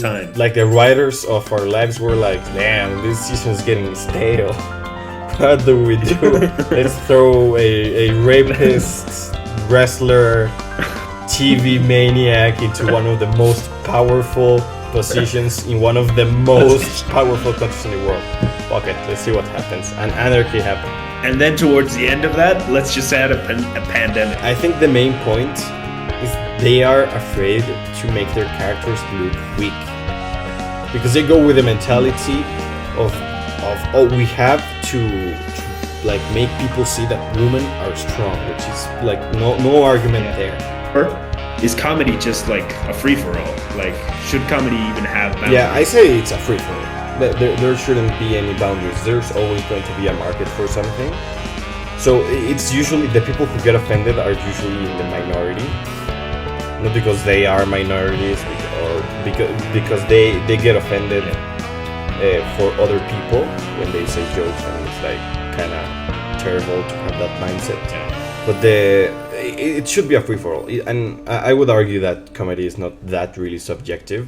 time. Like the writers of our lives were like, damn, this season's getting stale. What do we do? Let's throw a rapist, wrestler, TV maniac into one of the most powerful positions in one of the most powerful countries in the world. Fuck it, let's see what happens. And anarchy happened. And then towards the end of that, let's just add a pandemic. I think the main point is they are afraid to make their characters look weak. Because they go with the mentality of oh, we have to like make people see that women are strong, which is like no argument there. Or is comedy just like a free for all? Like, should comedy even have boundaries? Yeah, I say it's a free for all. There shouldn't be any boundaries. There's always going to be a market for something. So it's usually the people who get offended are usually in the minority, not because they are minorities or because they get offended for other people when they say jokes, and it's like kind of terrible to have that mindset. But it should be a free for all, and I would argue that comedy is not that really subjective.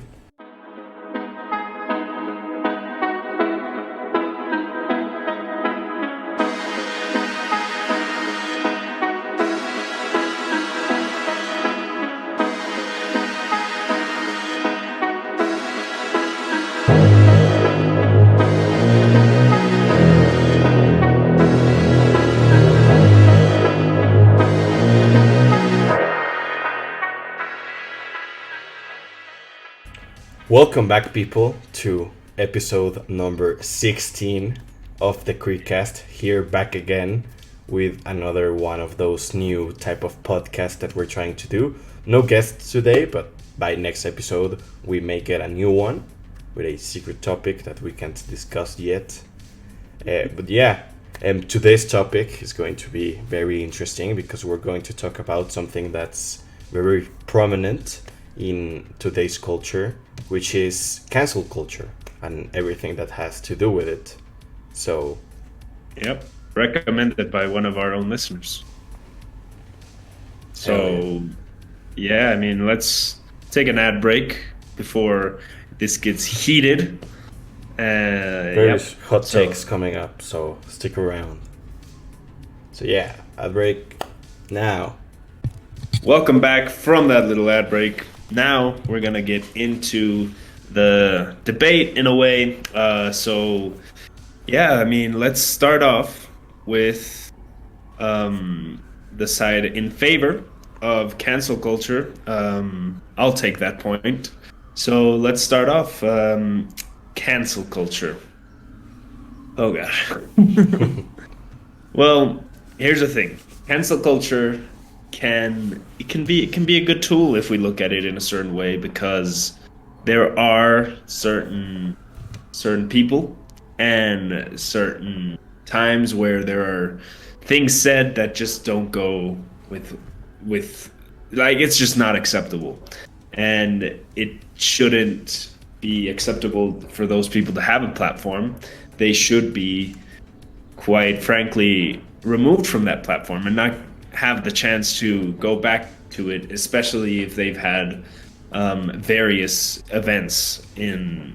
Welcome back, people, to episode number 16 of the Creekcast. Here back again with another one of those new type of podcasts that we're trying to do. No guests today, but by next episode we may get a new one with a secret topic that we can't discuss yet. But yeah, today's topic is going to be very interesting because we're going to talk about something that's very prominent in today's culture, which is cancel culture and everything that has to do with it. So, yep, recommended by one of our own listeners. So, yeah, I mean, let's take an ad break before this gets heated. There's hot takes coming up, so stick around. So yeah, ad break now. Welcome back from that little ad break. Now we're gonna get into the debate in a way. So yeah, I mean, let's start off with the side in favor of cancel culture. I'll take that point. So let's start off. Cancel culture. Oh god. Well, here's the thing. Cancel culture can be a good tool if we look at it in a certain way, because there are certain people and certain times where there are things said that just don't go with like, it's just not acceptable, and it shouldn't be acceptable for those people to have a platform. They should be, quite frankly, removed from that platform and not have the chance to go back to it, especially if they've had various events in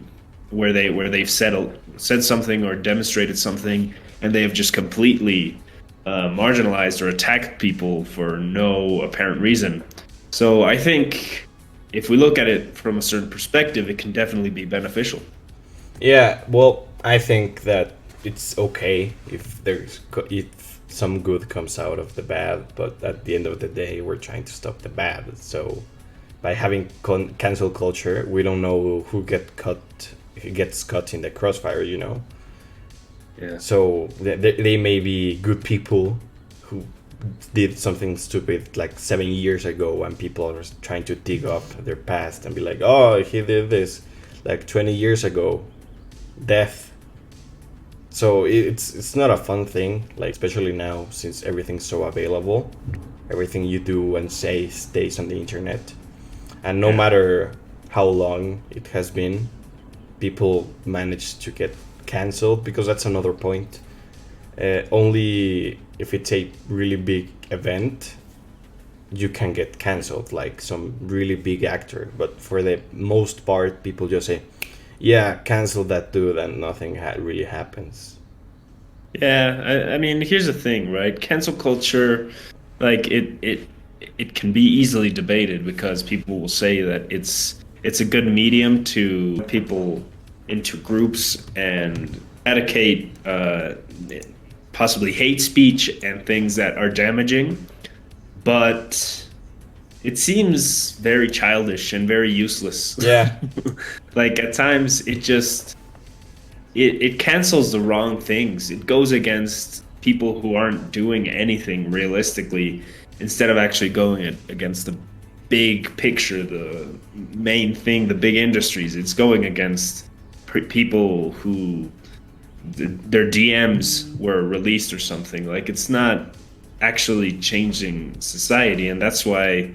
where they've said something or demonstrated something, and they have just completely marginalized or attacked people for no apparent reason. So I think if we look at it from a certain perspective, it can definitely be beneficial. Yeah, well, I think that it's okay if some good comes out of the bad, but at the end of the day, we're trying to stop the bad. So by having cancel culture, we don't know who gets caught in the crossfire, you know? Yeah. So they may be good people who did something stupid like 7 years ago, and people are trying to dig up their past and be like, oh, he did this like 20 years ago. Death. So it's not a fun thing, like, especially now since everything's so available. Everything you do and say stays on the internet. And no matter how long it has been, people manage to get canceled, because that's another point. Only if it's a really big event you can get canceled, like some really big actor. But for the most part, people just say, "Yeah, cancel that dude," and nothing really happens. Yeah, I mean, here's the thing, right? Cancel culture, like it can be easily debated because people will say that it's a good medium to people into groups and eradicate possibly hate speech and things that are damaging, but it seems very childish and very useless. Yeah, Like at times it cancels the wrong things. It goes against people who aren't doing anything realistically instead of actually going against the big picture, the main thing, the big industries. It's going against people who their DMs were released or something. Like it's not actually changing society, and that's why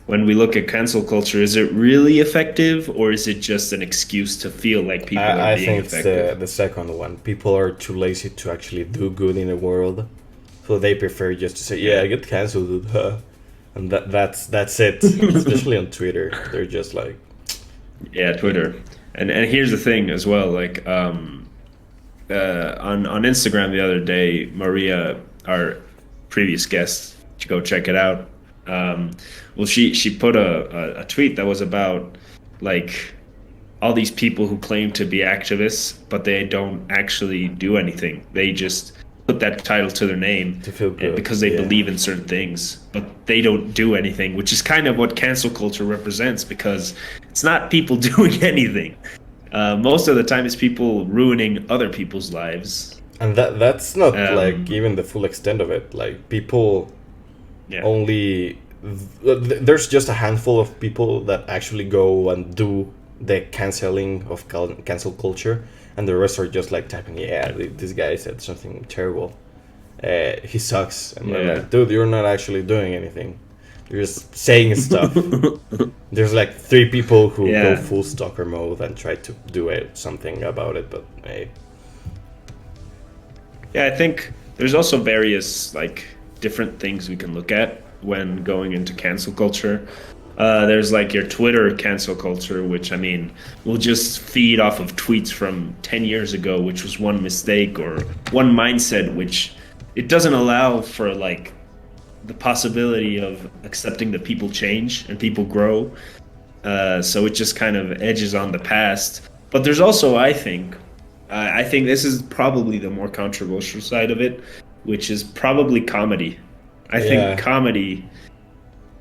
when we look at cancel culture, is it really effective or is it just an excuse to feel like people are I being think it's the effective? second one. People are too lazy to actually do good in the world, so they prefer just to say, "Yeah, Yeah. I get canceled," dude," and that's it. Especially on Twitter, they're just like, Yeah, Twitter. And here's the thing as well, like on Instagram the other day, Maria, our previous guest, to go check it out. Well, she put a tweet that was about like all these people who claim to be activists, but they don't actually do anything. They just put that title to their name to feel good. because they Yeah. believe in certain things, but they don't do anything, which is kind of what cancel culture represents because it's not people doing anything. Most of the time, it's people ruining other people's lives. And that's not like Um, even the full extent of it. Like people yeah, only there's just a handful of people that actually go and do the canceling of cancel culture, and the rest are just like typing, "Yeah, this guy said something terrible. He sucks," and they're yeah. like, "Dude, you're not actually doing anything. You're just saying stuff." There's like three people who go Yeah. full stalker mode and try to do something about it, but hey, Yeah, I think there's also various like different things we can look at when going into cancel culture. There's like your Twitter cancel culture, which I mean will just feed off of tweets from 10 years ago, which was one mistake or one mindset, which it doesn't allow for like the possibility of accepting that people change and people grow. So it just kind of edges on the past. But there's also, I think this is probably the more controversial side of it, which is probably comedy. I think yeah. comedy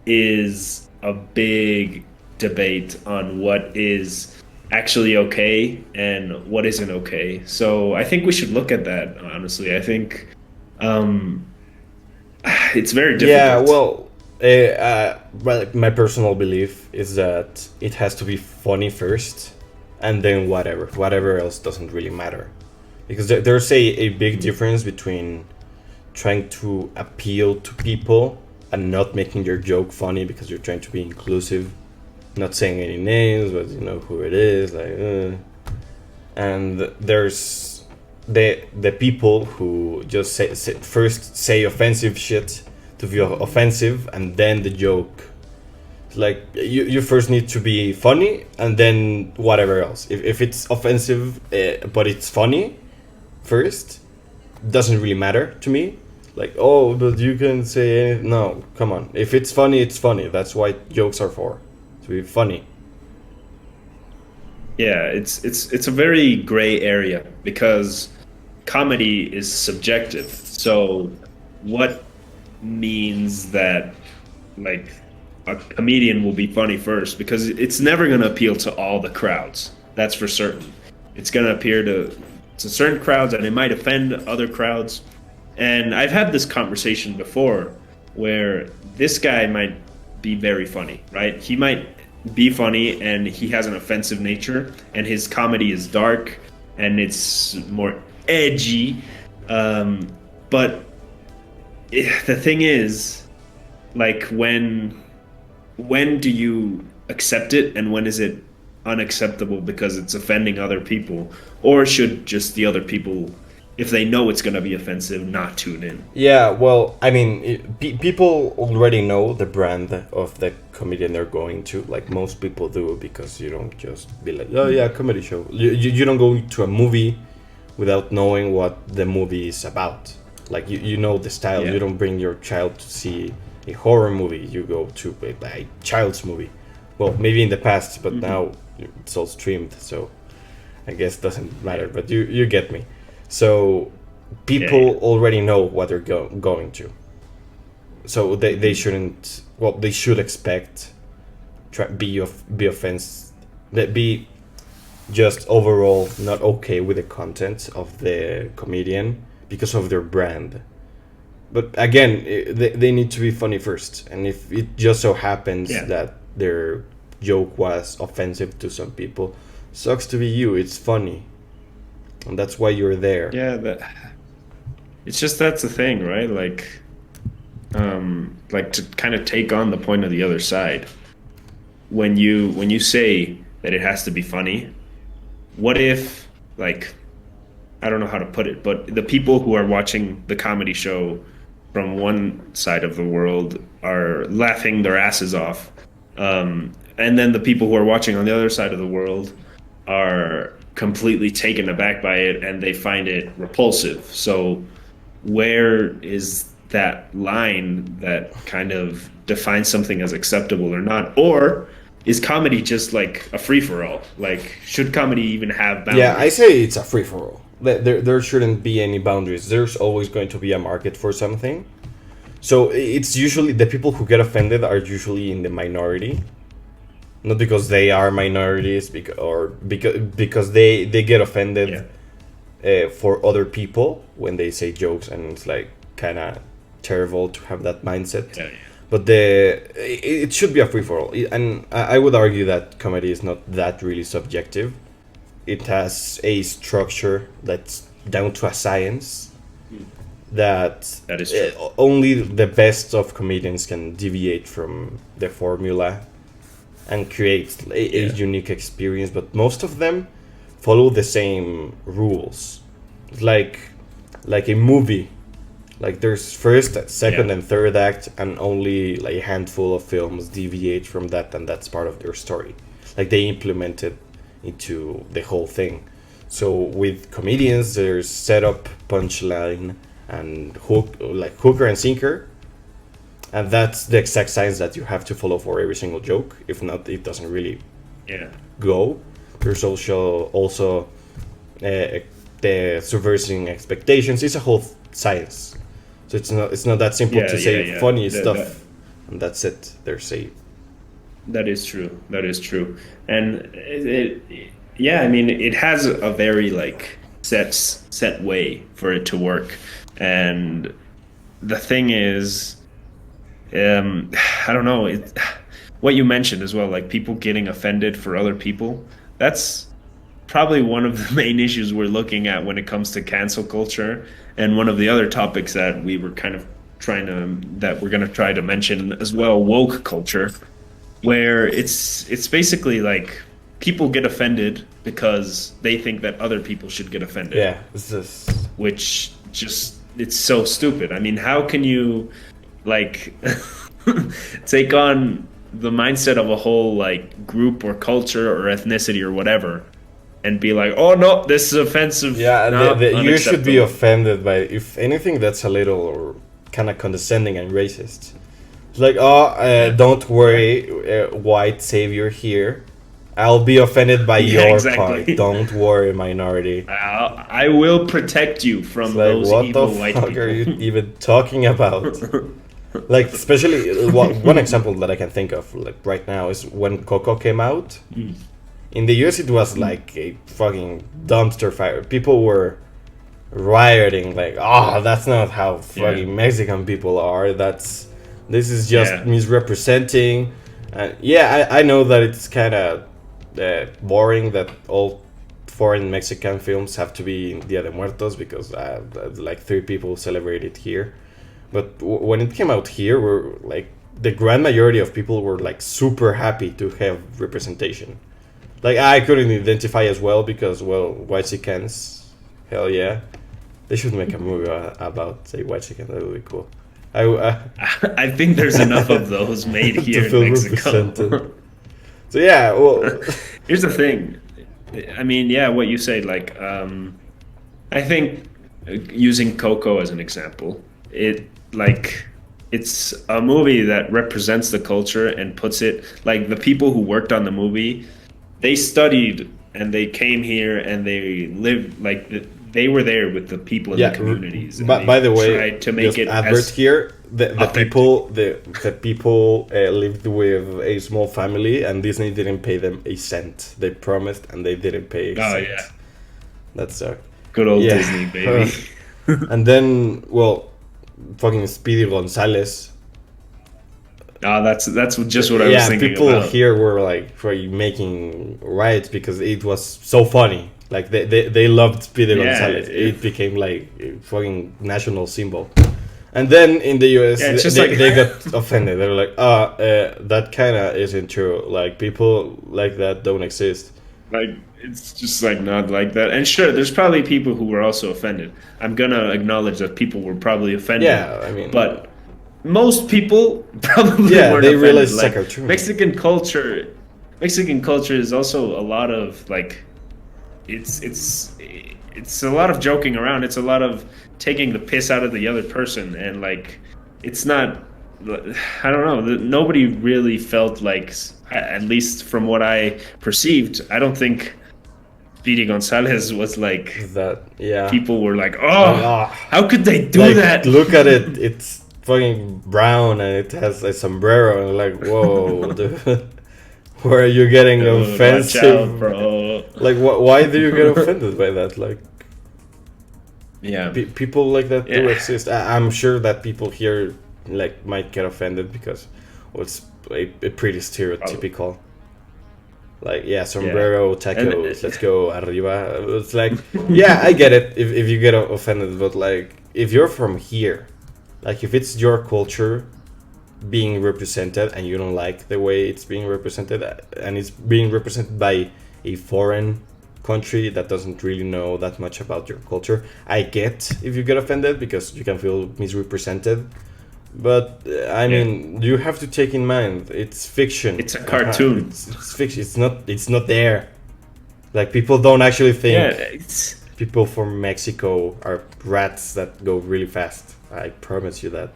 is a big debate on what is actually okay and what isn't okay. So I think we should look at that, honestly. I think um, it's very Yeah, difficult. well, well, my personal belief is that it has to be funny first, and then whatever else doesn't really matter, because there's a big difference between trying to appeal to people and not making your joke funny because you're trying to be inclusive, not saying any names, but you know who it is, and there's the people who just first say offensive shit to be offensive, and then the joke. Like you first need to be funny, and then whatever else. If it's offensive, but it's funny first, doesn't really matter to me. Like, oh, but you can say anything. No, come on. If it's funny, it's funny. That's why jokes are for, to be funny. Yeah, it's a very gray area because comedy is subjective. So what means that like a comedian will be funny first because it's never going to appeal to all the crowds. That's for certain. It's going to appear to certain crowds and it might offend other crowds. And I've had this conversation before where this guy might be very funny, right? He might be funny and he has an offensive nature and his comedy is dark and it's more edgy. Um, but the thing is, like when do you accept it and when is it unacceptable because it's offending other people, or should just the other people if they know it's going to be offensive, not tune in. Yeah, well, I mean, people already know the brand of the comedian they're going to. Like most people do, because you don't just be like, oh yeah, comedy show. You don't go to a movie without knowing what the movie is about. Like you know the style. Yeah. You don't bring your child to see a horror movie. You go to a child's movie. Well, maybe in the past, but now it's all streamed, so I guess it doesn't matter. But you get me. So people already know what they're going to. So they shouldn't. Well, they should expect be offense, be just overall not okay with the content of the comedian because of their brand. But again, they need to be funny first. And if it just so happens that their joke was offensive to some people, sucks to be you. It's funny, and that's why you're there. Yeah, it's just that's the thing, right? Like to kind of take on the point of the other side. When you say that it has to be funny, what if, like, I don't know how to put it, but the people who are watching the comedy show from one side of the world are laughing their asses off, and then the people who are watching on the other side of the world are completely taken aback by it and they find it repulsive. So where is that line that kind of defines something as acceptable or not? Or is comedy just like a free-for-all? Like, should comedy even have boundaries? Yeah, I say it's a free-for-all. There shouldn't be any boundaries. There's always going to be a market for something. So it's usually the people who get offended are usually in the minority. Not because they are minorities, because they get offended for other people when they say jokes, and it's like kind of terrible to have that mindset. Yeah. But it should be a free for all, and I would argue that comedy is not that really subjective. It has a structure that's down to a science that is true. Only the best of comedians can deviate from the formula and create a unique experience. But most of them follow the same rules, like a movie. Like there's first, second, and third act, and only like a handful of films deviate from that, and that's part of their story. Like they implement it into the whole thing. So with comedians, there's setup, punchline, and hooker and sinker, and that's the exact science that you have to follow for every single joke. If not, it doesn't really go. There's also the subversing expectations. It's a whole science. So it's not that simple to say funny stuff, and that's it. There's a. That is true. That is true. And I mean, it has a very like set way for it to work. And the thing is, I don't know, what you mentioned as well, like people getting offended for other people. That's probably one of the main issues we're looking at when it comes to cancel culture. And one of the other topics that we were kind of that we're going to try to mention as well, woke culture, where it's basically like people get offended because they think that other people should get offended. Yeah, which just, it's so stupid. I mean, how can you like take on the mindset of a whole like group or culture or ethnicity or whatever and be like, oh no, this is offensive. Yeah, no, you should be offended by, if anything, that's a little kind of condescending and racist. It's like, don't worry, white savior here. I'll be offended by your part. Don't worry, minority. I will protect you from those evil white people. What the fuck are you even talking about? Like, especially one example that I can think of, like right now, is when Coco came out. In the US, it was like a fucking dumpster fire. People were rioting, like, that's not how fucking Mexican people are. This is just misrepresenting. I know that it's kind of boring that all foreign Mexican films have to be in Dia de Muertos because like 3 people celebrate it here. But when it came out here, we're like the grand majority of people were like super happy to have representation. Like I couldn't identify as well because, well, Whitexicans, hell yeah. They should make a movie about say white chicken. That would be cool. I I think there's enough of those made to here in feel represented. Mexico. So yeah, well, Here's the thing. I mean, yeah, what you say, like, I think using Coco as an example, like it's a movie that represents the culture and puts it like the people who worked on the movie, they studied and they came here and they lived like they were there with the people in yeah. the communities and But they by the way, tried to make just it advert as here. The authentic. people the people lived with a small family, and Disney didn't pay them a cent. They promised, and they didn't pay a Oh cent. yeah, That sucked. good old Yeah. Disney baby. And then, well, fucking Speedy Gonzalez. Ah, that's just what I was Yeah, thinking people about. here were like making riots because it was so funny. Like they loved Speedy Yeah, Gonzalez. it- It became like a fucking national symbol. And then in the US, Yeah, it's just they, like- they got offended. They were like, that kind of isn't true. Like, people like that don't exist. Like it's just like not like that. And sure, there's probably people who were also offended. I'm gonna acknowledge that people were probably offended. Yeah, I mean, but most people probably Yeah, weren't they offended. realize it's like a cartoon. Mexican culture is also a lot of like it's a lot of joking around. It's a lot of taking the piss out of the other person and like it's not I don't know. Nobody really felt like, at least from what I perceived, I don't think Speedy Gonzalez was like that, yeah. people were like, oh, Ah. how could they do Like, that? look at it. It's fucking brown and it has a sombrero. And like, whoa, dude. Where are you getting Dude, watch offensive? out, bro. Like, why do you get offended by that? Like, Yeah, people like that do Yeah. exist. I'm sure that people here like might get offended because it's a pretty stereotypical. Like, yeah, sombrero, tacos, let's go arriba. It's like, yeah, I get it if you get offended, but like, if you're from here, like, if it's your culture being represented and you don't like the way it's being represented, and it's being represented by a foreign country that doesn't really know that much about your culture, I get if you get offended because you can feel misrepresented. But I mean, you have to take in mind it's fiction. It's a cartoon. It's fiction. It's not there. Like, people don't actually think yeah. people from Mexico are rats that go really fast. I promise you that.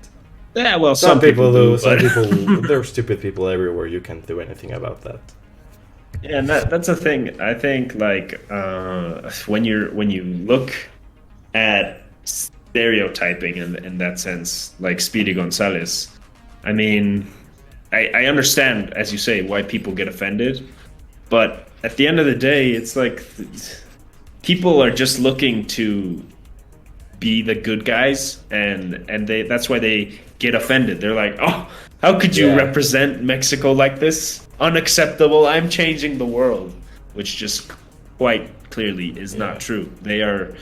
Yeah, well, Some people do. Some but- people. There are stupid people everywhere. You can't do anything about that. Yeah, and that's a thing. I think like when you look at stereotyping in that sense, like Speedy Gonzalez, I mean, I understand, as you say, why people get offended, but at the end of the day, it's like people are just looking to be the good guys, and that's why they get offended. They're like, oh, how could you Yeah. represent Mexico like this? Unacceptable. I'm changing the world, which just quite clearly is not true. They are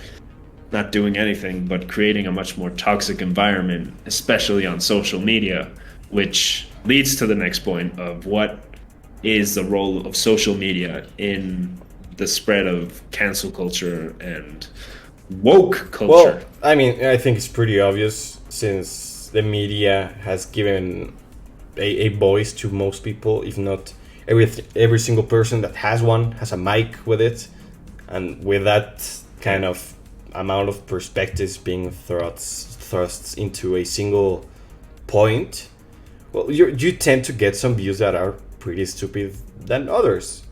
not doing anything but creating a much more toxic environment, especially on social media, which leads to the next point of what is the role of social media in the spread of cancel culture and woke culture. Well, I mean, I think it's pretty obvious since the media has given a voice to most people, if not every single person that has one, has a mic with it, and with that kind of amount of perspectives being thrust into a single point, well, you tend to get some views that are pretty stupid than others.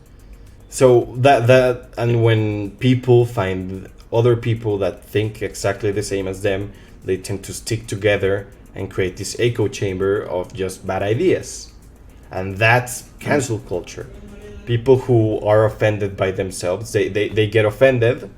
So that and when people find other people that think exactly the same as them, they tend to stick together and create this echo chamber of just bad ideas. And that's cancel culture. People who are offended by themselves, they get offended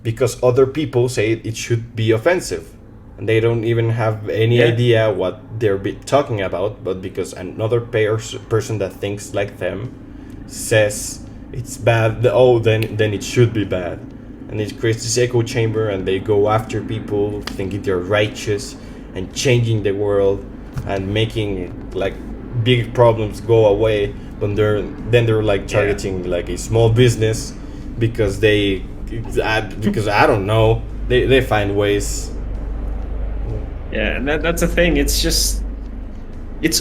because other people say it should be offensive. And they don't even have any idea what they're talking about, but because another person that thinks like them says it's bad, oh, then it should be bad. And it creates this echo chamber, and they go after people thinking they're righteous and changing the world and making like big problems go away. But they're like targeting like a small business because I don't know, they find ways. Yeah, and that's the thing. It's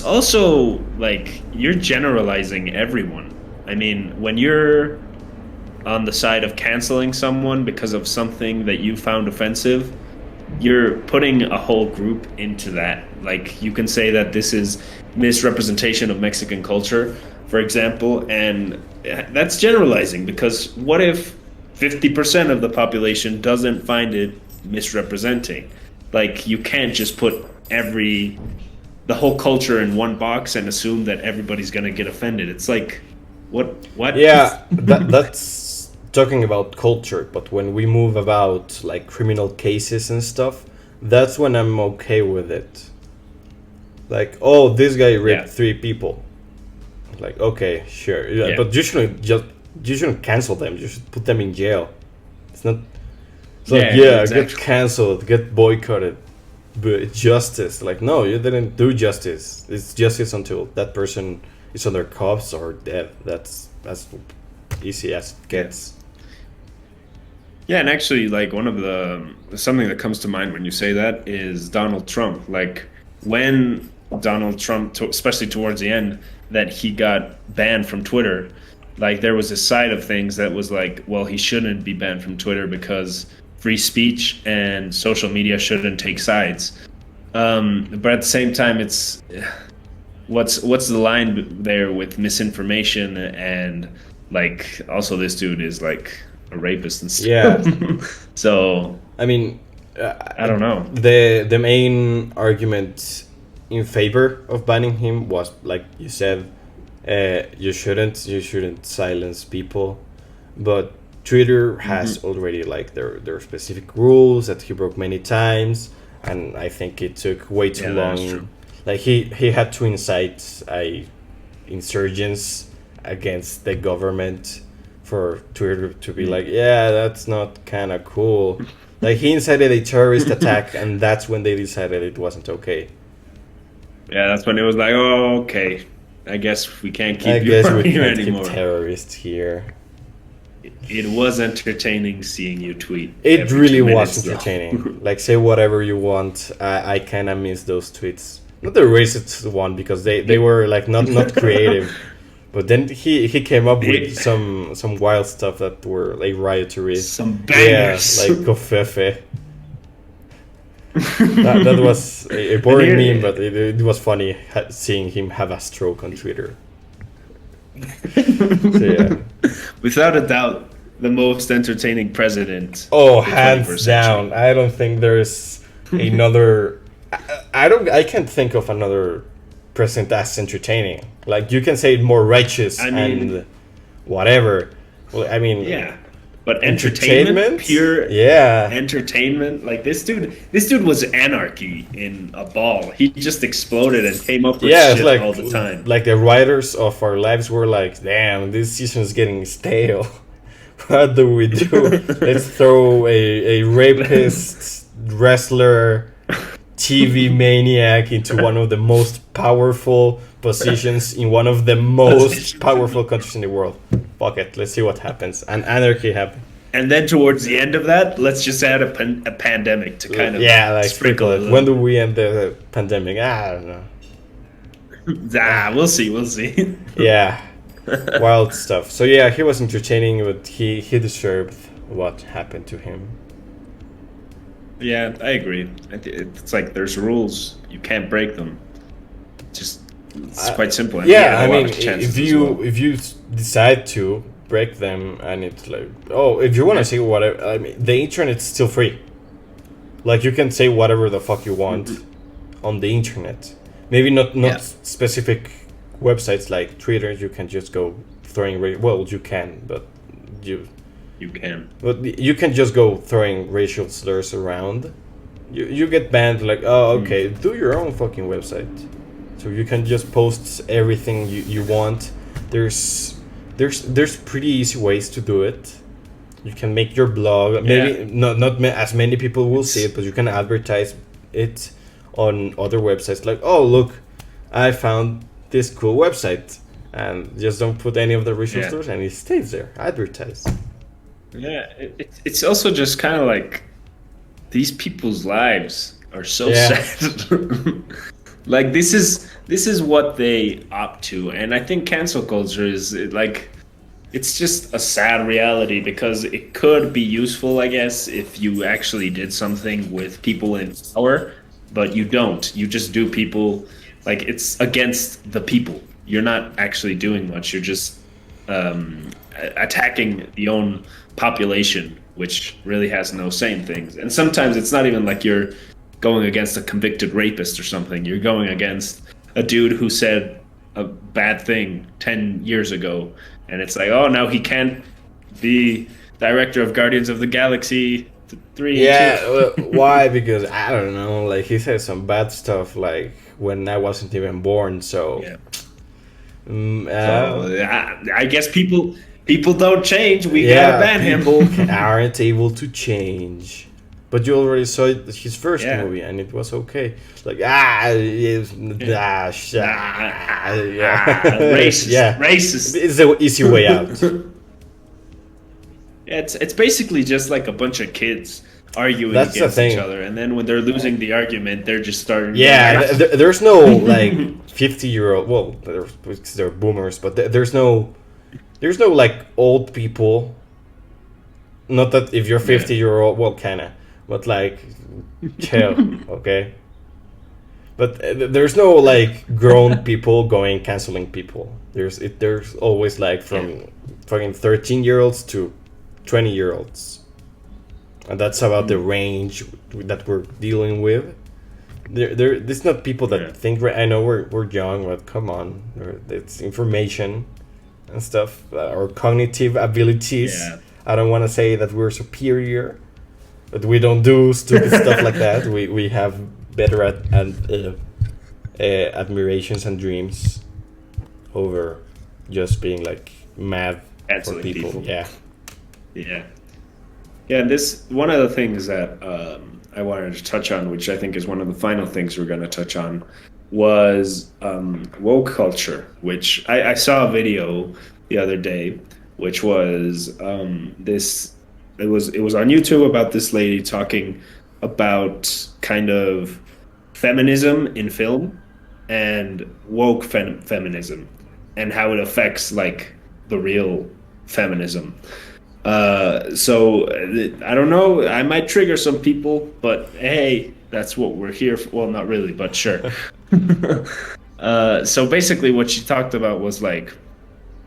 also like you're generalizing everyone. I mean, when you're on the side of canceling someone because of something that you found offensive, you're putting a whole group into that. Like you can say that this is misrepresentation of Mexican culture, for example, and that's generalizing because what if 50% of the population doesn't find it misrepresenting? Like you can't just put the whole culture in one box and assume that everybody's going to get offended. It's like what? Yeah, that's talking about culture, but when we move about like criminal cases and stuff, that's when I'm okay with it. Like, oh, this guy raped Yeah. 3 people. Like, okay, sure, yeah, Yeah. but you shouldn't cancel them. You should put them in jail. It's not. It's like, yeah, get Exactly. cancelled, get boycotted, but justice. Like, no, you didn't do justice. It's justice until that person is under cuffs or dead. That's as easy as it gets. Yeah, and actually, like one of the something that comes to mind when you say that is Donald Trump. Like when Donald Trump, especially towards the end, that he got banned from Twitter. Like there was a side of things that was like, well, he shouldn't be banned from Twitter because free speech and social media shouldn't take sides. But at the same time, it's what's the line there with misinformation and like also this dude is like a rapist and Yeah, stuff. So I mean, I don't know. the main argument in favor of banning him was like you said, you shouldn't silence people, but Twitter has already like their specific rules that he broke many times, and I think it took way too Yeah, that is long. true. Like he had to incite insurgents against the government for Twitter to be like, yeah, that's not kind of cool. Like he incited a terrorist attack, and that's when they decided it wasn't okay. Yeah, that's when it was like, oh, okay. I guess we can't I keep you guess we around here can't keep anymore. terrorists here. It was entertaining seeing you tweet. It every really 2 was minutes, though. entertaining. Like, say whatever you want. I kind of miss those tweets. Not the racist one because they were like not creative. But then he came up with some wild stuff that were like riotous. Some Yeah, bangers. like Kofefe. That was a boring And here- meme, but it was funny seeing him have a stroke on Twitter. So, yeah. Without a doubt, the most entertaining president. Oh, of the hands 21st down. century. I don't think there's another. I can't think of another president as entertaining. Like you can say more righteous I mean- and whatever. Well, I mean, Yeah, but entertainment, pure Yeah. entertainment. Like this dude was anarchy in a ball. He just exploded and came up with Yeah, it's shit like all the time. like the writers of our lives were like, "Damn, this season is getting stale. What do we do? Let's throw a rapist wrestler, TV maniac into one of the most powerful positions in one of the most powerful countries in the world. Fuck it, let's see what happens." And anarchy happened. And then towards the end of that, let's just add a pandemic to kind of Yeah, like sprinkle sprinkle a it. little. When do we end the pandemic? I don't know. We'll see. We'll see. Yeah, wild stuff. So yeah, he was entertaining, but he deserved what happened to him. Yeah, I agree. It's like there's rules. You can't break them. Just it's quite simple. And he Yeah, had a I lot mean, of chances if as you well. if you decide to break them, and it's like, oh, if you want to say whatever, I mean, the internet's still free. Like you can say whatever the fuck you want on the internet. Maybe not Yeah. specific websites like Twitter. You can just go throwing. Well, you can, but you can. But you can just go throwing racial slurs around. You get banned. Like, oh, okay, do your own fucking website. So you can just post everything you want. There's pretty easy ways to do it. You can make your blog. Maybe not as many people will see it, but you can advertise it on other websites. Like, oh look, I found this cool website, and just don't put any of the racial slurs, and it stays there. Advertise. Yeah, it's also just kind of like these people's lives are so Yeah. sad. Like this is what they opt to, and I think cancel culture is like it's just a sad reality because it could be useful, I guess, if you actually did something with people in power, but you don't. You just do people like it's against the people. You're not actually doing much. You're just attacking the own population, which really has no say in things. And sometimes it's not even like you're going against a convicted rapist or something. You're going against a dude who said a bad thing 10 years ago, and it's like, oh, now he can't be director of Guardians of the Galaxy 3 2. Yeah, why? Because I don't know. Like he said some bad stuff, like when I wasn't even born. So, Yeah. mm, So I guess people don't change. We gotta yeah, ban people him. aren't able to change. But you already saw his first Yeah. movie, and it was okay. Like it's, yeah, Racist. yeah. Racist. It's the easy way out. Yeah, it's basically just like a bunch of kids arguing That's the against each thing. other, and then when they're losing the argument, they're just starting. Yeah, Going, there's no like 50-year-old. Well, they're boomers, but there's no like old people. Not that if you're yeah, 50-year-old, well, kinda, but like, chill, okay. But there's no like grown people going canceling people. There's always like yeah, from fucking 13-year-olds to 20-year-olds, and that's about the range that we're dealing with. It's not people that yeah, think. I know we're young, but come on, it's information and stuff. Our cognitive abilities. yeah. I don't want to say that we're superior, but we don't do stupid stuff like that. We have better admirations and dreams over just being like mad for Canceling people. people. Yeah. Yeah, yeah. And this one of the things that I wanted to touch on, which I think is one of the final things we're going to touch on, was woke culture. Which I saw a video the other day, which was this. It was on YouTube about this lady talking about kind of feminism in film and woke feminism and how it affects like the real feminism. I don't know. I might trigger some people, but hey, that's what we're here for. Well, not really, but sure. So basically, what she talked about was like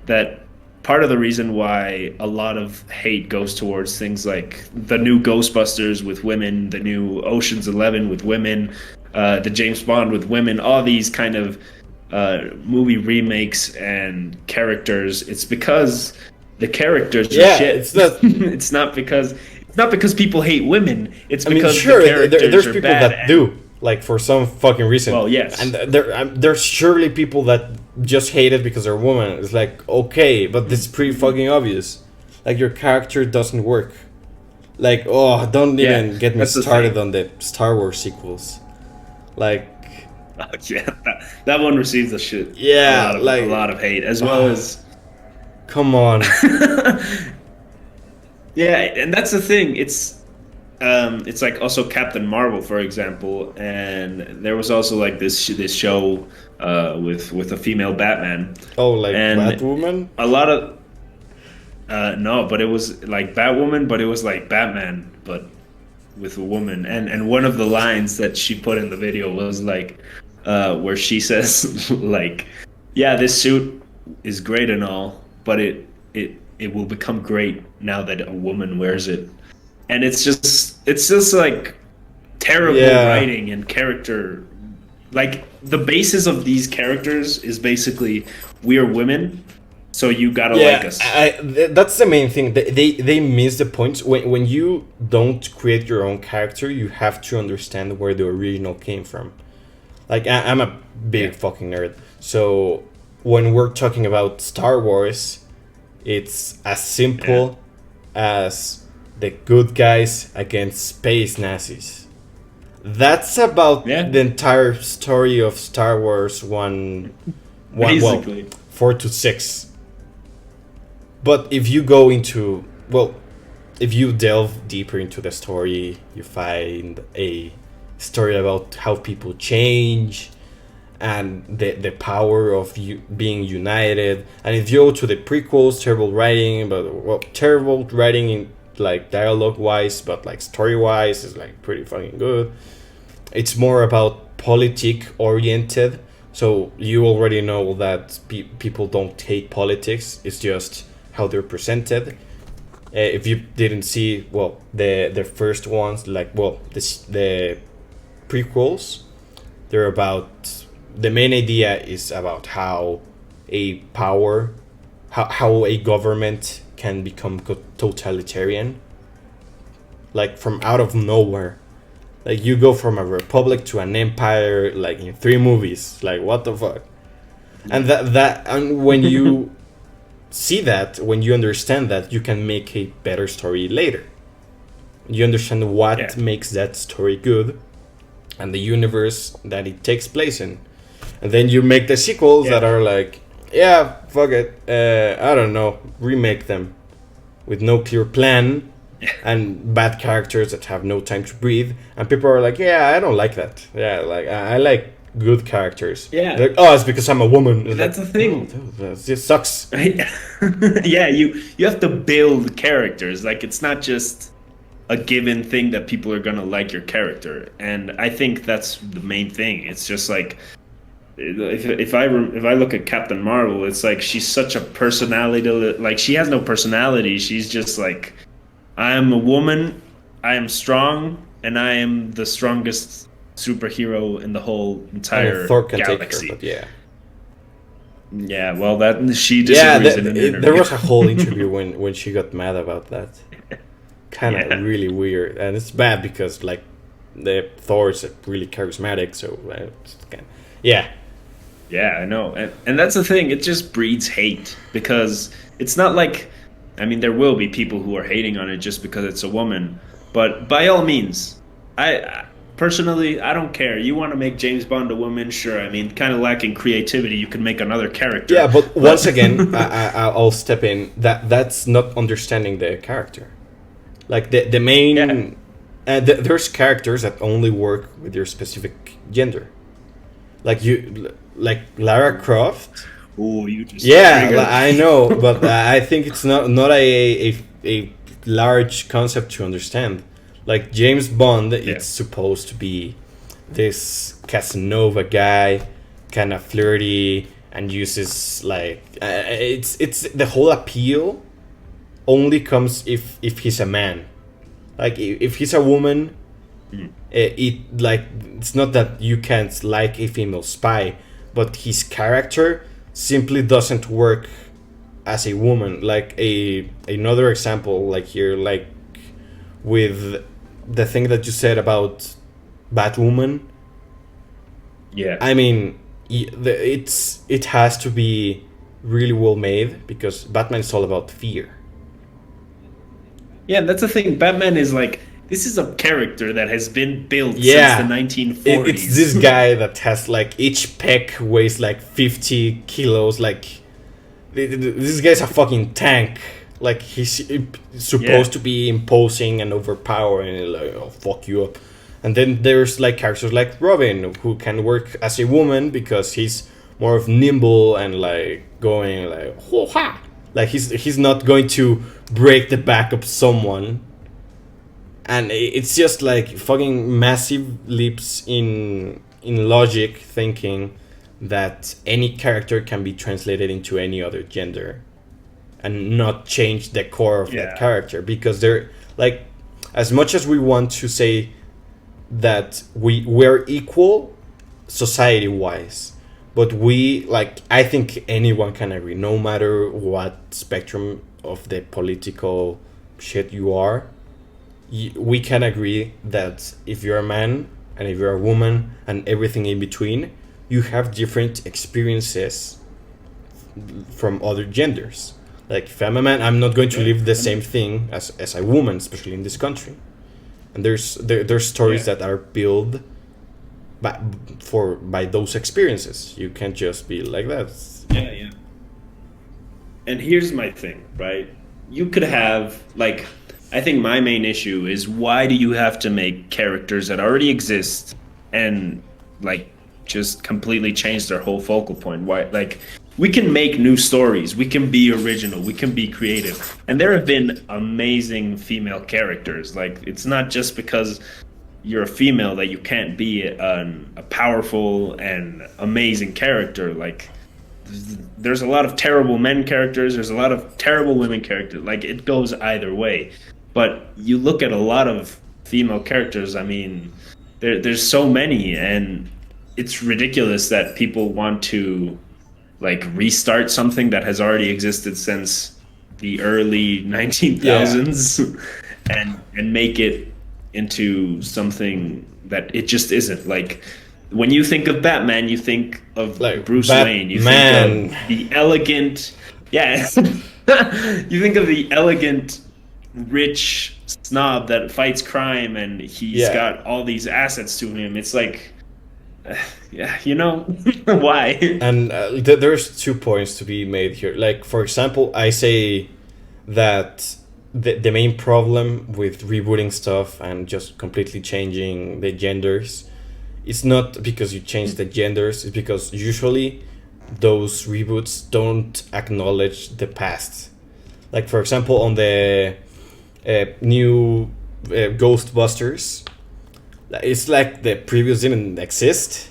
that part of the reason why a lot of hate goes towards things like the new Ghostbusters with women, the new Ocean's 11 with women, the James Bond with women, all these kind of movie remakes and characters. It's because the characters are Yeah, shit. it's not. It's not because people hate women. It's I mean, because sure, the characters there's are people bad. that do, like for some fucking reason. Well, yes. And there's surely people that just hate it because they're women. It's like, okay, but this is pretty fucking obvious. Like, your character doesn't work. Like, oh, don't Yeah, even get me that's the started thing. on the Star Wars sequels. Like, Oh, yeah, that one receives a shit. Yeah, a like- lot of hate as well as. come on. Yeah, and that's the thing. It's like also Captain Marvel, for example, and there was also like this show with a female Batman, Oh, like and Batwoman? a lot of no, but it was like Batwoman, but it was like Batman, but with a woman. And one of the lines that she put in the video was like, where she says like, yeah, this suit is great and all, but it will become great now that a woman wears it. And it's just like terrible Yeah. writing and character. Like the basis of these characters is basically we're women, so you gotta like us. That's the main thing. They miss the points. When you don't create your own character, you have to understand where the original came from. Like, I'm a big Yeah. fucking nerd. So when we're talking about Star Wars, it's as simple as the good guys against space Nazis. That's about Yeah. the entire story of Star Wars well, Basically. 4 to 6. But if you go into, well, if you delve deeper into the story, you find a story about how people change and the power of you being united. And if you go to the prequels, terrible writing, but well, terrible writing in like dialogue wise, but like story wise is like pretty fucking good. It's more about politic oriented. So you already know that people don't hate politics. It's just how they're presented. If you didn't see, well, the first ones, like, well, the prequels, they're about, the main idea is about how a power, how a government can become totalitarian, like from out of nowhere. Like you go from a republic to an empire, like in 3 movies. Like what the fuck? And and when you see that, when you understand that, you can make a better story later. You understand what makes that story good, and the universe that it takes place in, and then you make the sequels that are like, yeah, fuck it, I don't know, remake them with no clear plan and bad characters that have no time to breathe, and people are like, yeah, I don't like that. Yeah, like I like good characters. Yeah. They're like, oh, it's because I'm a woman. It's That's like, the thing. oh, dude, this sucks. Yeah, you have to build characters. Like it's not just a given thing that people are gonna like your character, and I think that's the main thing. It's just like if I look at Captain Marvel, it's like she's such a personality. Like she has no personality. She's just like, I am a woman, I am strong, and I am the strongest superhero in the whole entire Thor can galaxy. take her, but yeah. Yeah, well, that she disagrees in an interview. There was a whole interview when she got mad about that. Kind of really weird, and it's bad because like the Thor is really charismatic, so yeah. Yeah, I know, and that's the thing. It just breeds hate because it's not like, I mean, there will be people who are hating on it just because it's a woman, but by all means, I personally, I don't care. You want to make James Bond a woman? Sure. I mean, kind of lacking creativity, you can make another character. Yeah, but once again, I'll step in. That's not understanding the character. Like the main, there's characters that only work with your specific gender. Like Lara Croft. Oh, you just I know, but I think it's not a large concept to understand. Like James Bond, it's supposed to be this Casanova guy, kind of flirty, and uses like it's the whole appeal only comes if he's a man. Like if he's a woman, it like it's not that you can't like a female spy, but his character simply doesn't work as a woman. Like another example, like here, like with the thing that you said about Batwoman. Yeah, I mean, it has to be really well made because Batman is all about fear. Yeah, that's the thing. Batman is like, this is a character that has been built since the 1940s. It's this guy that has like each pec weighs like 50 kilos. Like this guy's a fucking tank. Like he's supposed to be imposing and overpowering, and like, oh, fuck you up. And then there's like characters like Robin who can work as a woman because he's more of nimble and like going like ho-ha. Like he's not going to break the back of someone. And it's just like fucking massive leaps in logic, thinking that any character can be translated into any other gender and not change the core of that character, because they're like, as much as we want to say that we're equal society wise, but we, like, I think anyone can agree, no matter what spectrum of the political shit you are, we can agree that if you're a man and if you're a woman and everything in between, you have different experiences from other genders. Like if I'm a man, I'm not going to live the same thing as a woman, especially in this country. And there's stories that are built by those experiences. You can't just be like that. And here's my thing, right? You could have like, I think my main issue is why do you have to make characters that already exist and like just completely change their whole focal point? Why like we can make new stories, we can be original, we can be creative. And there have been amazing female characters. Like it's not just because you're a female that you can't be a powerful and amazing character. Like there's a lot of terrible men characters, there's a lot of terrible women characters. Like it goes either way. But you look at a lot of female characters, I mean, there's so many, and it's ridiculous that people want to like restart something that has already existed since the early Yeah, 19,000s and make it into something that it just isn't. Like when you think of Batman, you think of like Bruce Wayne, you think Batman. of the elegant, yeah, you think of the elegant rich snob that fights crime and he's Yeah, got all these assets to him. It's like, yeah, you know, why? and there's 2 points to be made here. Like for example, I say that the main problem with rebooting stuff and just completely changing the genders, it's not because you change the genders, it's because usually those reboots don't acknowledge the past. Like for example, on the new Ghostbusters, it's like the previous didn't exist.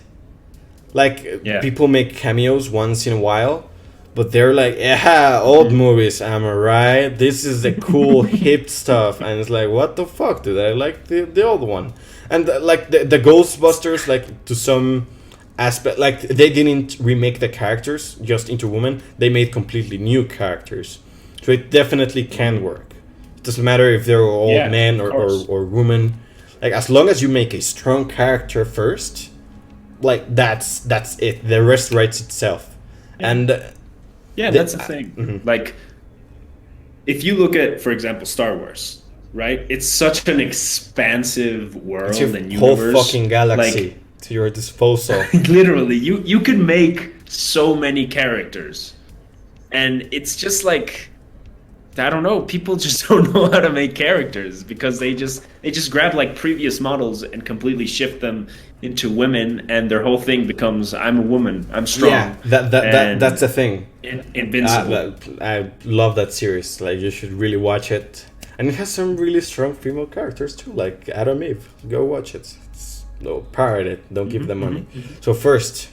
Like Yeah. people make cameos once in a while, but they're like, yeah, old movies, am I right? This is the cool hip stuff, and it's like, what the fuck, dude? I like the old one, and like the Ghostbusters, like to some aspect, like they didn't remake the characters just into women; they made completely new characters, so it definitely can work. It doesn't matter if they're old Yeah, men of course. or women. Like as long as you make a strong character first, like that's it. The rest writes itself, Yeah. and Yeah, that's the thing. Like, if you look at, for example, Star Wars, right? It's such an expansive it's world your and whole universe. fucking galaxy Like, to your disposal. literally, you can make so many characters, and it's just like I don't know. People just don't know how to make characters because they just grab like previous models and completely shift them into women, and their whole thing becomes I'm a woman, I'm Yeah, strong, that's and the thing. invincible. I love that series. Like you should really watch it, and it has some really strong female characters too, like Adam Eve. Go watch it. No, pirate it. Don't give them money. So first,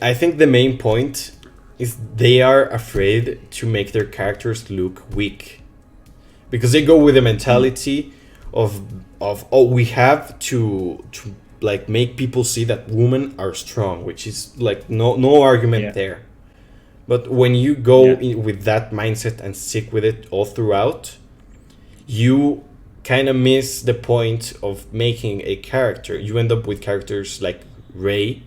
I think the main point is they are afraid to make their characters look weak because they go with the mentality of oh, we have to like make people see that women are strong, which is like no argument Yeah. there. But when you go Yeah. with that mindset and stick with it all throughout, you kind of miss the point of making a character. You end up with characters like Ray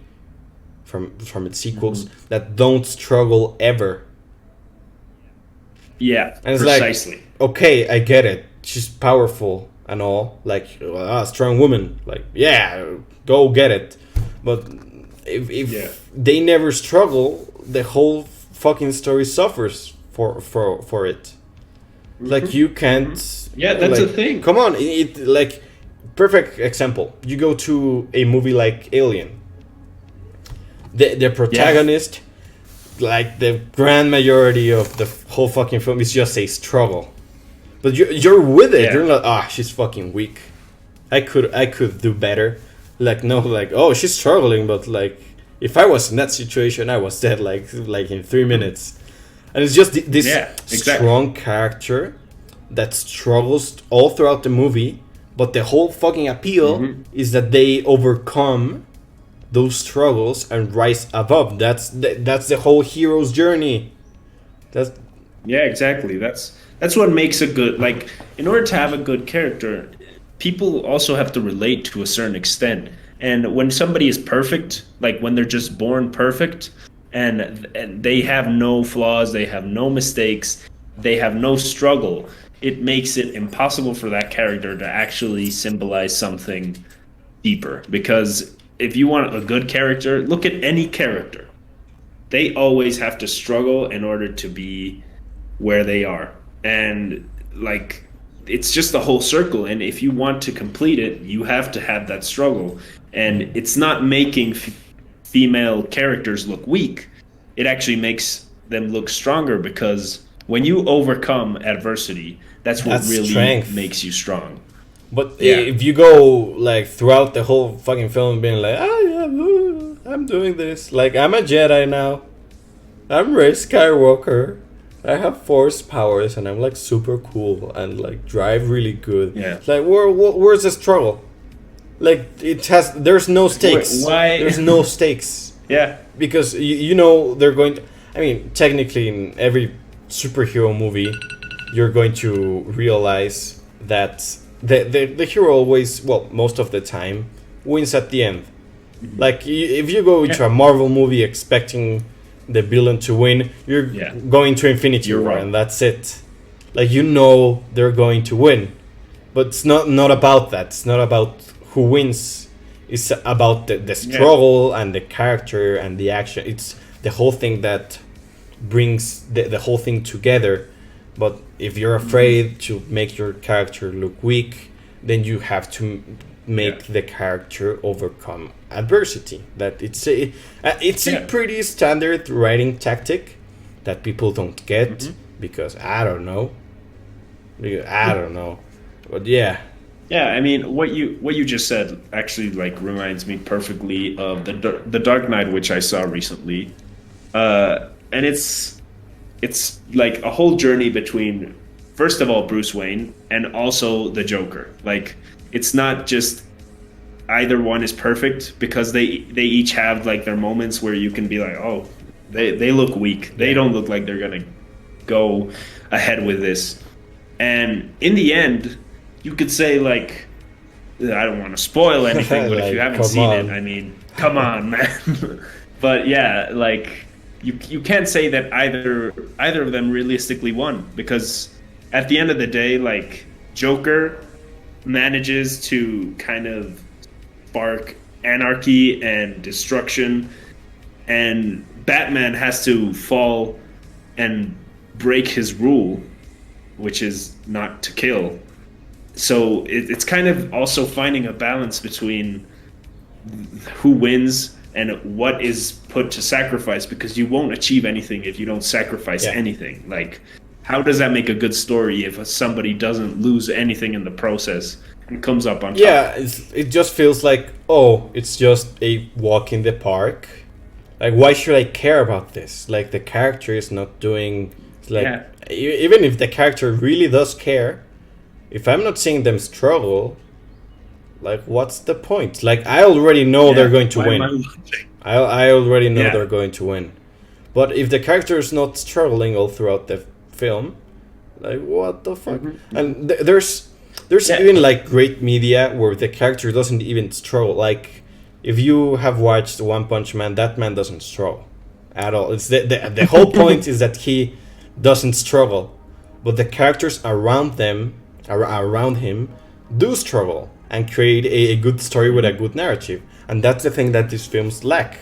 from its sequels that don't struggle ever. Yeah, And it's precisely. like, okay, I get it. She's powerful and all, like strong woman. Like, yeah, go get it. But if Yeah. they never struggle, the whole fucking story suffers for it. Like you can't. Yeah, that's like, the thing. Come on, it like perfect example. You go to a movie like Alien. The protagonist, like the grand majority of the whole fucking film, is just a struggle. But you're with it. Yeah. You're like, she's fucking weak. I could do better. Like no, like she's struggling, but like if I was in that situation, I was dead like in 3 minutes. And it's just this Yeah, exactly. strong character that struggles all throughout the movie, but the whole fucking appeal is that they overcome those struggles and rise above. That's the whole hero's journey. That's Yeah, exactly. That's what makes a good like in order to have a good character, people also have to relate to a certain extent. And when somebody is perfect, like when they're just born perfect and they have no flaws, they have no mistakes, they have no struggle, it makes it impossible for that character to actually symbolize something deeper. Because if you want a good character, look at any character. They always have to struggle in order to be where they are. And like it's just the whole circle. And if you want to complete it, you have to have that struggle. And it's not making female characters look weak. It actually makes them look stronger, because when you overcome adversity, that's what That's really strength. makes you strong. But Yeah. if you go like throughout the whole fucking film being like, oh yeah, I'm doing this. Like, I'm a Jedi now. I'm Rey Skywalker. I have force powers and I'm like super cool and like drive really good. Yeah. It's like, where's the struggle? Like, there's no stakes. Why? There's no stakes. Yeah. Because you know they're going to, I mean, technically in every superhero movie you're going to realize that the hero always, well, most of the time wins at the end. Like, if you go into a Marvel movie expecting the villain to win, you're going to Infinity War, wrong. and that's it. Like, you know they're going to win, but it's not about that. It's not about who wins. It's about the struggle and the character and the action. It's the whole thing that brings the whole thing together. But if you're afraid to make your character look weak, then you have to make the character overcome adversity. That it's a pretty standard writing tactic that people don't get because I don't know. But yeah. Yeah, I mean, what you just said actually like reminds me perfectly of the Dark Knight, which I saw recently, and it's like a whole journey between, first of all, Bruce Wayne and also the Joker. Like, it's not just either one is perfect, because they each have like their moments where you can be like, oh, they look weak. They don't look like they're gonna go ahead with this. And in the end, you could say, like, I don't want to spoil anything, but Like, if you haven't seen it, I mean, come on, man. But yeah, like, you can't say that either of them realistically won, because at the end of the day, like, Joker manages to kind of spark anarchy and destruction, and Batman has to fall and break his rule, which is not to kill. So it's kind of also finding a balance between who wins and what is put to sacrifice, because you won't achieve anything if you don't sacrifice anything. Like, how does that make a good story if somebody doesn't lose anything in the process and comes up on top? Yeah, it just feels like, oh, it's just a walk in the park. Like, why should I care about this? Like, the character is not doing, like, even if the character really does care, if I'm not seeing them struggle, like, what's the point? Like, I already know they're going to win. I already know they're going to win. But if the character is not struggling all throughout the film, like, what the fuck? And there's even like great media where the character doesn't even struggle. Like, if you have watched One Punch Man, that man doesn't struggle at all. It's the whole point is that he doesn't struggle, but the characters around him do struggle and create a good story with a good narrative. And that's the thing that these films lack.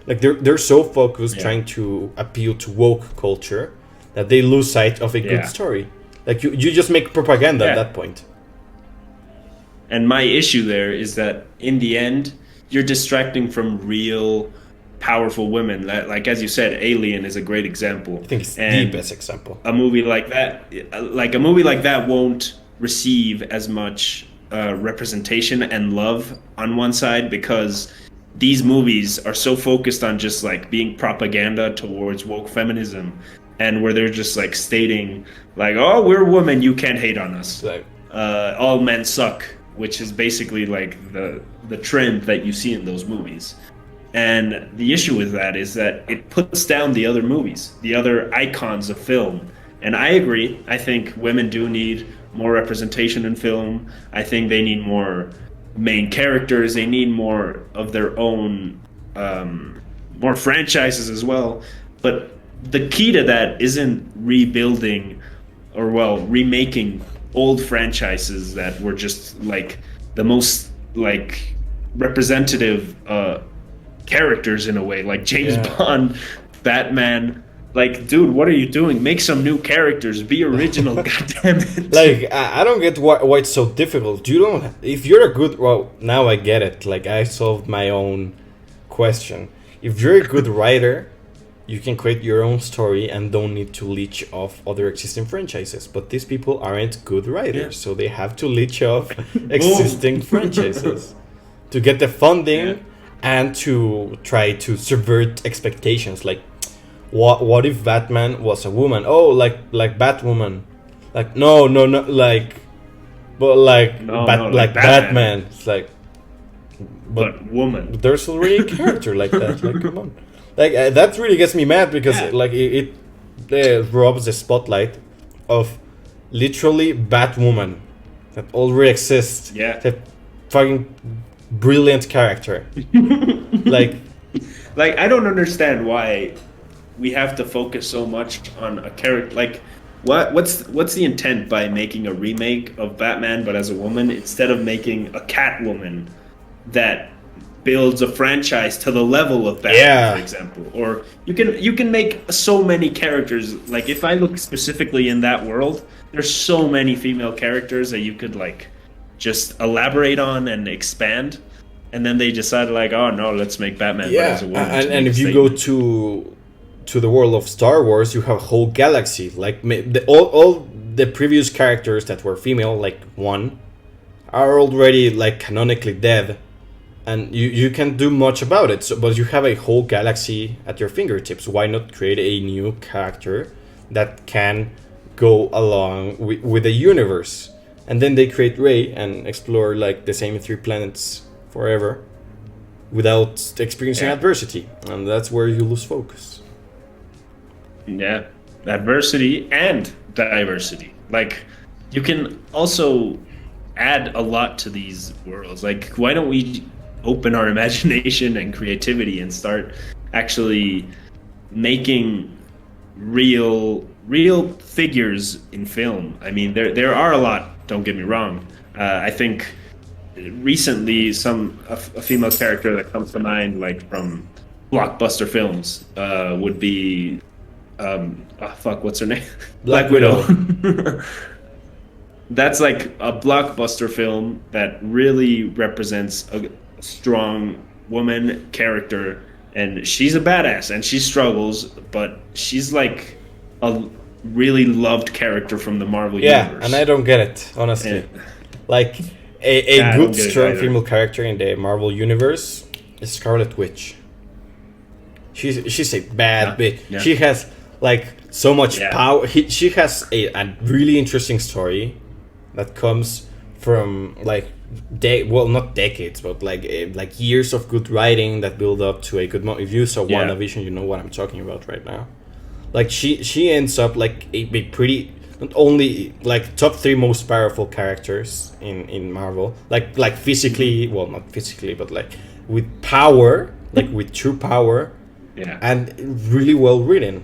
Like, they're so focused trying to appeal to woke culture that they lose sight of a good story. Like, you just make propaganda at that point. And my issue there is that in the end, you're distracting from real powerful women. Like, as you said, Alien is a great example. I think it's the best example. A movie like that won't receive as much representation and love on one side, because these movies are so focused on just like being propaganda towards woke feminism, and where they're just like stating like, oh, we're women, you can't hate on us. Like, all men suck, which is basically like the trend that you see in those movies. And the issue with that is that it puts down the other movies, the other icons of film. And I agree. I think women do need more representation in film. I think they need more main characters. They need more of their own, more franchises as well. But the key to that isn't rebuilding or, well, remaking old franchises that were just like the most like representative characters in a way, like James Bond, Batman, Like, dude, what are you doing? Make some new characters. Be original. God damn it. Like I don't get why it's so difficult. You don't. If you're a good, well, now I get it. Like I solved my own question. If you're a good writer, you can create your own story and don't need to leech off other existing franchises. But these people aren't good writers, Yeah. so they have to leech off existing franchises to get the funding Yeah. and to try to subvert expectations. Like, what if Batman was a woman? Oh, like Batwoman. Like no, like, but like No, no, like like Batman. It's like, But woman. there's already a character like that. Like, come on. Like that really gets me mad because Yeah. like it robs the spotlight of literally Batwoman that already exists. Yeah. That fucking brilliant character. Like, Like, I don't understand why we have to focus so much on a character. Like, what's the intent by making a remake of Batman but as a woman instead of making a Catwoman that builds a franchise to the level of Batman, Yeah. for example? Or you can make so many characters. Like, if I look specifically in that world, there's so many female characters that you could like just elaborate on and expand. And then they decided like, oh no, let's make Batman but as a woman. to and make if a you go statement. to the world of Star Wars, you have a whole galaxy. Like all the previous characters that were female, like one, are already like canonically dead, and you can't do much about it. So, but you have a whole galaxy at your fingertips. Why not create a new character that can go along with the universe? And then they create Rey and explore like the same three planets forever without experiencing Yeah. adversity, and that's where you lose focus. Yeah, adversity and diversity. Like, you can also add a lot to these worlds. Like, why don't we open our imagination and creativity and start actually making real figures in film? I mean, there are a lot. Don't get me wrong. I think recently a female character that comes to mind, like from blockbuster films, would be what's her name? Black That's like a blockbuster film that really represents a strong woman character, and she's a badass and she struggles, but she's like a really loved character from the Marvel universe. And I don't get it, honestly. And- Like Yeah, I a don't good get it strong either. female character in the Marvel universe is Scarlet Witch. She's a bad Yeah, bitch. yeah. She has like so much Yeah. power. She has a really interesting story that comes from like not decades, but like years of good writing that build up to a good. If you saw Yeah. WandaVision, you know what I'm talking about right now. Like she ends up like a pretty, not only like top 3 most powerful characters in Marvel, like physically, well, not physically, but like with power, like with true power, Yeah. and really well written.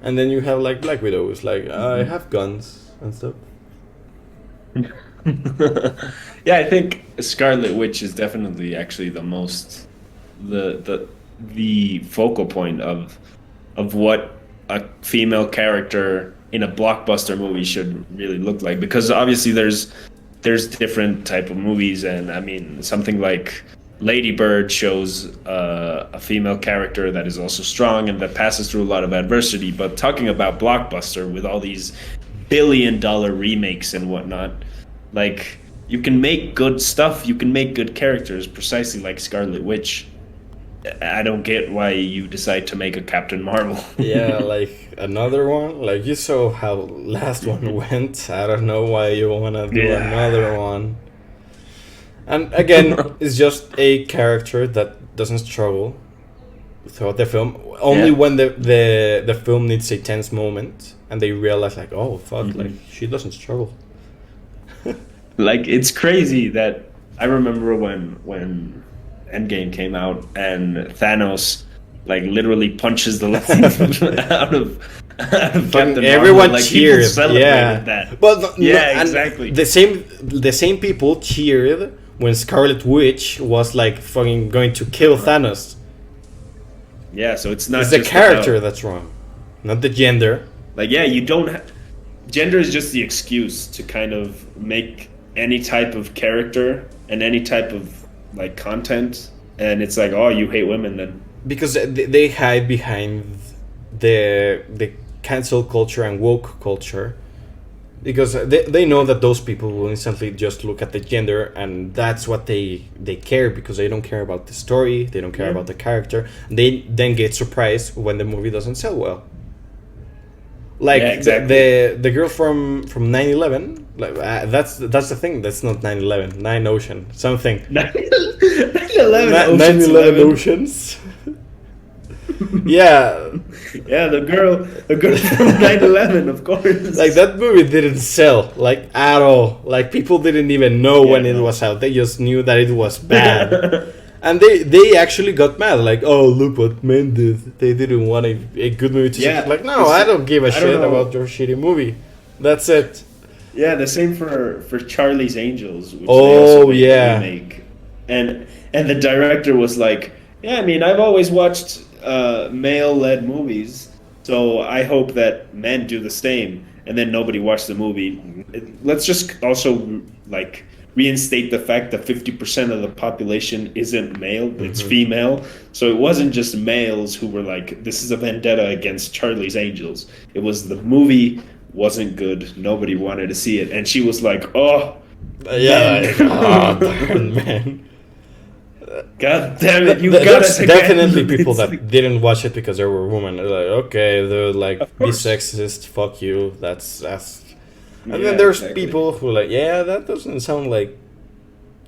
And then you have like Black Widow, who's like, I have guns and stuff. Yeah, I think Scarlet Witch is definitely actually the most the focal point of what a female character in a blockbuster movie should really look like, because obviously there's different type of movies, and I mean something like Lady Bird shows a female character that is also strong and that passes through a lot of adversity. But talking about blockbuster with all these billion-dollar remakes and whatnot, like, you can make good stuff, you can make good characters, precisely like Scarlet Witch. I don't get why you decide to make a Captain Marvel. Yeah, like another one. Like you saw how last one went. I don't know why you wanna do Yeah. another one. And again, it's just a character that doesn't struggle throughout the film. Only Yeah. when the film needs a tense moment and they realize like, oh fuck, like she doesn't struggle. Like, it's crazy that I remember when Endgame came out and Thanos like literally punches the life out of Captain Everyone Marvel. Like, cheered, people celebrated yeah. that. But Yeah, and exactly. The same people cheered when Scarlet Witch was like fucking going to kill Thanos. Yeah, so it's not It's the just character about- that's wrong, not the gender. Like, yeah, you don't. Gender is just the excuse to kind of make any type of character and any type of like content, and it's like, oh, you hate women then. Because they hide behind the cancel culture and woke culture, because they know that those people will instantly just look at the gender, and that's what they care, because they don't care about the story, they don't care about the character. They then get surprised when the movie doesn't sell well. Like, Yeah, exactly. the girl from 9/11, like, that's the thing. That's not 9/11, 9/11 something. 9/11 Ocean's 9/11 11. Oceans. Yeah, Yeah, the girl from 9/11, of course. like that movie didn't sell like at all. Like, people didn't even know Yeah, when it no. was out. They just knew that it was bad. And they actually got mad, like, oh, look what men did. They didn't want a good movie to Yeah, succeed. Like, no, I don't give a I don't shit know. about your shitty movie. That's it. Yeah, the same for Charlie's Angels, which they Oh, also made yeah. a remake. And the director was like, yeah, I mean, I've always watched male-led movies, so I hope that men do the same. And then nobody watched the movie. Let's just also like reinstate the fact that 50% of the population isn't male, it's female. So it wasn't just males who were like, this is a vendetta against Charlie's Angels. It was the movie wasn't good. Nobody wanted to see it. And she was like, oh, Yeah, like, men. oh, darn, man. God damn it, you got There's it again. definitely people It's that like, didn't watch it because they were women. They're like, okay, they're like, of be course. sexist, fuck you. That's. And Yeah, then there's exactly. people who are like, yeah, that doesn't sound like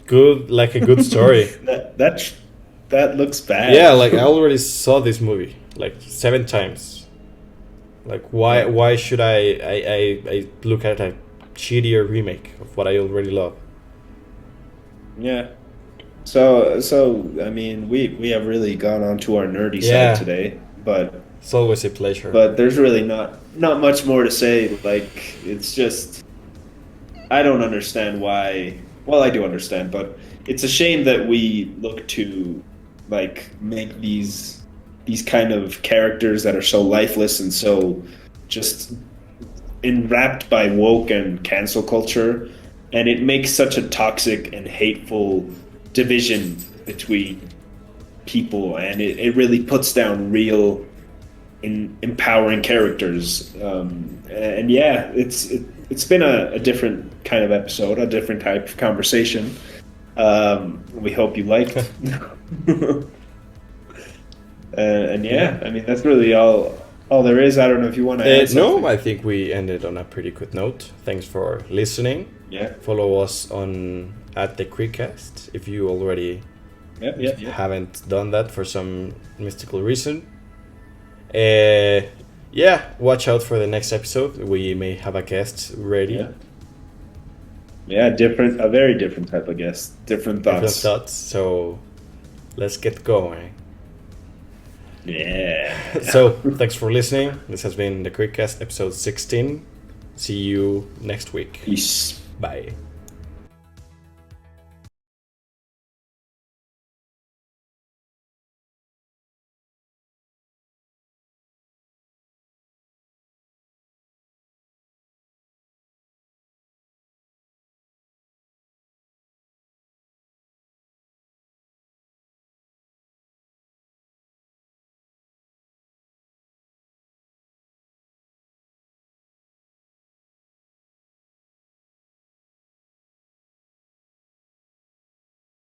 good, like a good story. That looks bad. Yeah, like, I already saw this movie like 7 times. Like, why should I look at a shittier remake of what I already love? Yeah. So I mean, we have really gone on to our nerdy Yeah. side today, but It's always a pleasure. there's really not much more to say. Like, it's just I don't understand why. Well, I do understand, but it's a shame that we look to like make these kind of characters that are so lifeless and so just enwrapped by woke and cancel culture, and it makes such a toxic and hateful division between people, and it really puts down real empowering characters. And yeah, it's been a different kind of episode, a different type of conversation. We hope you liked. And yeah, I mean, that's really all there is. I don't know if you want to add something. No, I think we ended on a pretty good note. Thanks for listening. Yeah. Follow us on at the Creekcast if you already Yeah. haven't done that for some mystical reason. Yeah, watch out for the next episode. We may have a guest ready. Yeah, a very different type of guest, different Different thoughts. thoughts. So let's get going. Yeah. So thanks for listening. This has been the Creekcast episode 16. See you next week. Peace. Bye.